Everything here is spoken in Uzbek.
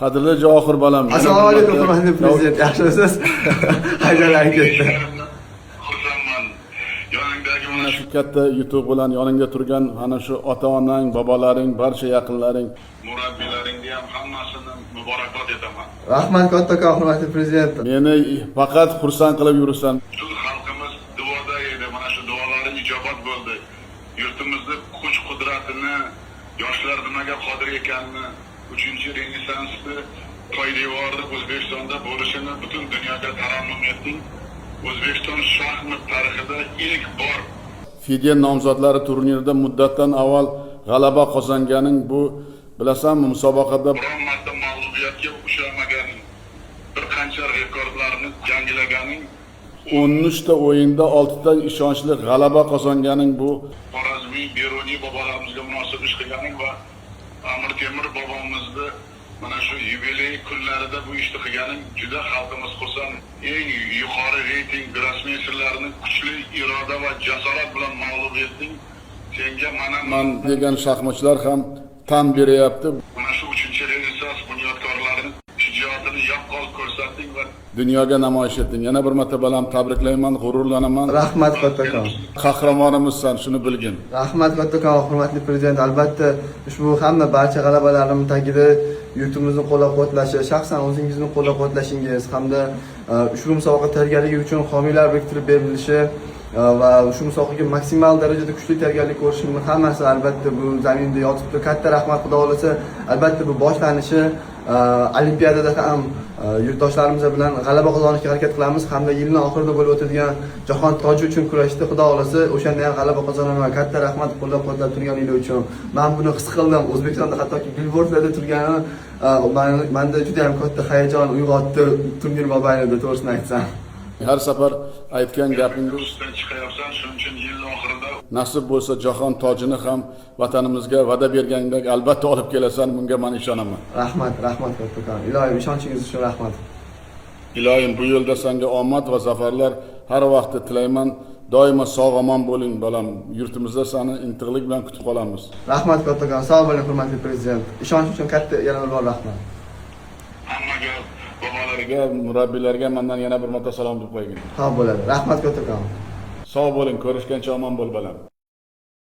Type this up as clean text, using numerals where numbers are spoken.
Qadrli Javohir bolam. Assalomu alaykum hurmatli prezident. Yaxshimisiz? Haydar ketdi. Xursandman. Yoningdagi mana Mana shu katta yutuq bilan yoningda turgan ana shu ota-onang, bobolaring, barcha yaqinlaring, murabbiylaringga ham hammasini muborakbod etaman. Rahmat kattakon hurmatli prezident. meni faqat xursand qilib yuribsan. Butun xalqimiz duoda edi. Mana shu duolaring ijobat bo'ldi. Yurtimizni kuch-qudratini, yoshlar nimaga qodir ekanini, 3-renessansni poydevorida O'zbekistonda bo'lishini butun dunyoga tarannum etding. O'zbekiston shaxmat tarixida ilk bor FIDE nomzodlari turnirida muddatdan avval g'alaba qozonganing bu bilasanmi, musobaqada biron marta mag'lubiyatga uchramaгаning, bir qancha rekordlarni yangilaganing, 13 ta o'yinda 6 ta ishonchli g'alaba qozonganing bu Xorazmiy, Beruniy bobolarimizga munosib ish qilganing va Amir Temur bobomizni mana shu yubiley kunlarida bu ishni qilganing juda xalqimiz xursand. Eng yuqori reyting grossmeysterlarini kuchli iroda va jasorat bilan mag'lub etding. Senga man degan shaxmatchilar ham tan beryapti. mana shu 3-renessans bunyodkorlarini shijoatini yaqqol ko'rsatding va Dunyoga namoyish etding. Yana bir marta balam tabriklayman, g'ururlanaman. Rahmat kattakon. Qahramonimizsan, shuni bilgin. Rahmat kattakon hurmatli prezident. Albatta ushbu hamma barcha g'alabalarim tagida yurtimizni qo'llab-quvvatlashi, shaxsan o'zingizni qo'llab-quvvatlashingiz hamda ushbu musobaqa tayyorgarligi uchun homiylar biriktirib berilishi va shu musobaqaga maksimal darajada kuchli tayyorgarlik ko'rishimni hammasi albatta bu zaminda yotibdi. Katta rahmat, xudo xolasa. Albatta bu boshlanishi, olimpiadada ham yurtdoshlarimiz bilan g'alaba qozonishga harakat qilamiz hamda yilning oxirida bo'lib o'tadigan jahon toji uchun kurashda xudo xolasa o'shanda ham g'alaba qozonaman. Katta rahmat qo'llab-quvvatlab turganingiz uchun. Men buni his qildim. O'zbekistonda hattoki billboardlarda turgani menda juda ham katta hayajon uyg'otdi turnir mobaynida, to'g'risini aytsam. Har safar aytgan gapingiz kursdan chiqayapsan, shuning uchun yil oxirida nasib bo'lsa jahon tojini ham vatanimizga va'da bergandek albatta olib kelasan, bunga men ishonaman. Rahmat kattakon. Ilohim ishonchingiz uchun rahmat. Ilohim bu yo'lda senga omad va zafarlar har vaqt tilayman. Doimo sog' omon bo'ling balam. Yurtimizda seni intiqlik bilan kutib qolamiz. Rahmat kattakon. Sog' bo'ling hurmatli prezident. Ishonch uchun katta yana bir bor rahmat. hammaga bobolarga Murabbiylarga mendan yana bir marta salom deb qo'ygin. Sog' bo'ladi. Rahmat kattakon. Sog' bo'ling, ko'rishgancha omon bo'l balam.